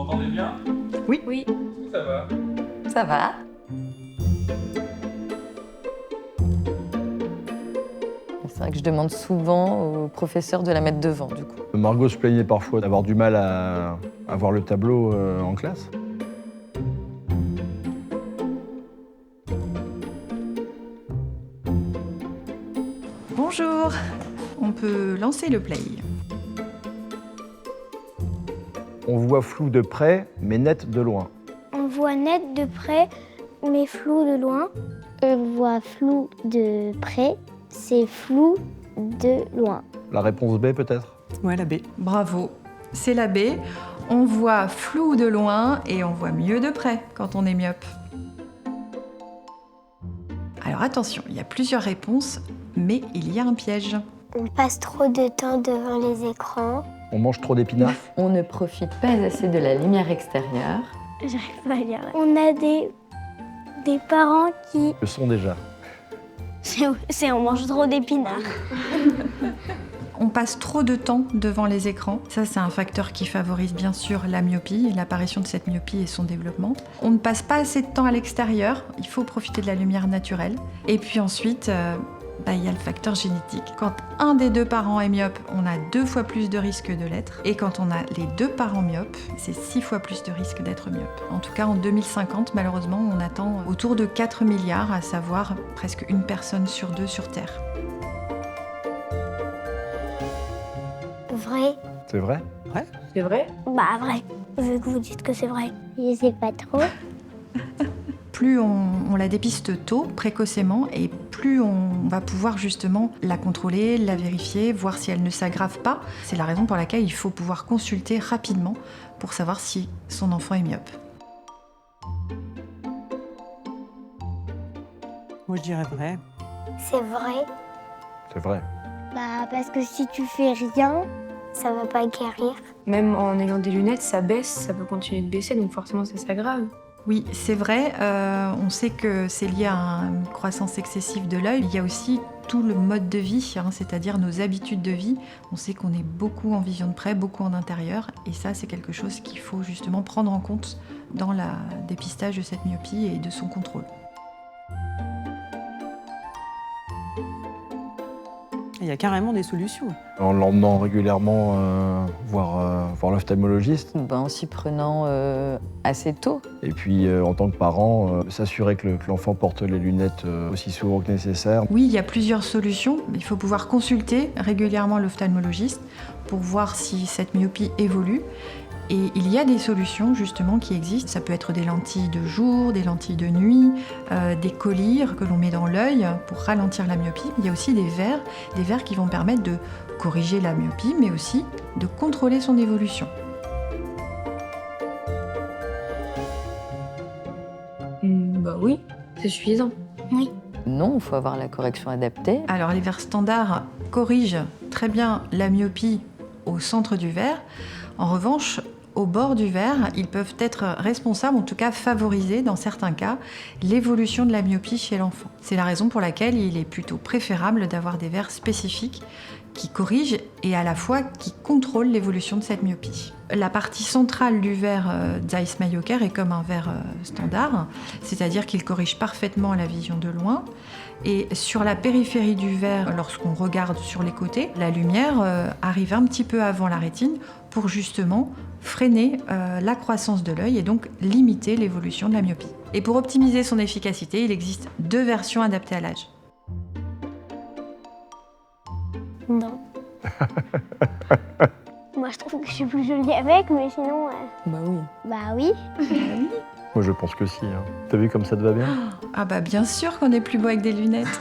m'entendez bien? Oui. Oui. Ça va. Ça va. C'est vrai que je demande souvent aux professeurs de la mettre devant, du coup. Margot se plaignait parfois d'avoir du mal à voir le tableau en classe. Bonjour, on peut lancer le play. On voit flou de près, mais net de loin. On voit net de près, mais flou de loin. On voit flou de près, c'est flou de loin. La réponse B peut-être? Ouais, la B. Bravo, c'est la B. On voit flou de loin et on voit mieux de près quand on est myope. Alors attention, il y a plusieurs réponses, mais il y a un piège. On passe trop de temps devant les écrans. On mange trop d'épinards? On ne profite pas assez de la lumière extérieure. J'arrive pas à lire. On a des parents qui... Le son déjà. on mange trop d'épinards. On passe trop de temps devant les écrans. Ça, c'est un facteur qui favorise bien sûr la myopie, l'apparition de cette myopie et son développement. On ne passe pas assez de temps à l'extérieur. Il faut profiter de la lumière naturelle. Et puis ensuite, il y a le facteur génétique. Quand un des deux parents est myope, on a 2 fois plus de risques de l'être. Et quand on a les 2 parents myopes, c'est 6 fois plus de risques d'être myope. En tout cas, en 2050, malheureusement, on attend autour de 4 milliards, à savoir presque une personne sur 2 sur Terre. Vrai? C'est vrai? C'est vrai? Bah vrai, vu que vous dites que c'est vrai. Je sais pas trop. Plus on la dépiste tôt, précocement, et plus on va pouvoir justement la contrôler, la vérifier, voir si elle ne s'aggrave pas. C'est la raison pour laquelle il faut pouvoir consulter rapidement pour savoir si son enfant est myope. Moi, je dirais vrai. C'est vrai? C'est vrai. Bah parce que si tu fais rien, ça va pas guérir. Même en ayant des lunettes, ça baisse, ça peut continuer de baisser, donc forcément ça s'aggrave. Oui, c'est vrai, on sait que c'est lié à une croissance excessive de l'œil. Il y a aussi tout le mode de vie, c'est-à-dire nos habitudes de vie. On sait qu'on est beaucoup en vision de près, beaucoup en intérieur, et ça, c'est quelque chose qu'il faut justement prendre en compte dans le dépistage de cette myopie et de son contrôle. Il y a carrément des solutions. En l'emmenant régulièrement voir l'ophtalmologiste. En s'y prenant assez tôt. Et puis en tant que parent, s'assurer que l'enfant porte les lunettes aussi souvent que nécessaire. Oui, il y a plusieurs solutions. Il faut pouvoir consulter régulièrement l'ophtalmologiste pour voir si cette myopie évolue. Et il y a des solutions justement qui existent. Ça peut être des lentilles de jour, des lentilles de nuit, des collyres que l'on met dans l'œil pour ralentir la myopie. Il y a aussi des verres qui vont permettre de corriger la myopie, mais aussi de contrôler son évolution. Bah oui, c'est suffisant. Oui. Non, il faut avoir la correction adaptée. Alors les verres standards corrigent très bien la myopie au centre du verre. En revanche, au bord du verre, ils peuvent être responsables, en tout cas favoriser dans certains cas, l'évolution de la myopie chez l'enfant. C'est la raison pour laquelle il est plutôt préférable d'avoir des verres spécifiques qui corrigent et à la fois qui contrôlent l'évolution de cette myopie. La partie centrale du verre Zeiss MyoCare est comme un verre standard, c'est-à-dire qu'il corrige parfaitement la vision de loin. Et sur la périphérie du verre, lorsqu'on regarde sur les côtés, la lumière arrive un petit peu avant la rétine pour justement freiner la croissance de l'œil et donc limiter l'évolution de la myopie. Et pour optimiser son efficacité, il existe 2 versions adaptées à l'âge. Non. Moi je trouve que je suis plus jolie avec, mais sinon... Bah oui. Bah oui. Moi je pense que si. T'as vu comme ça te va bien? Ah bah bien sûr qu'on est plus beau avec des lunettes.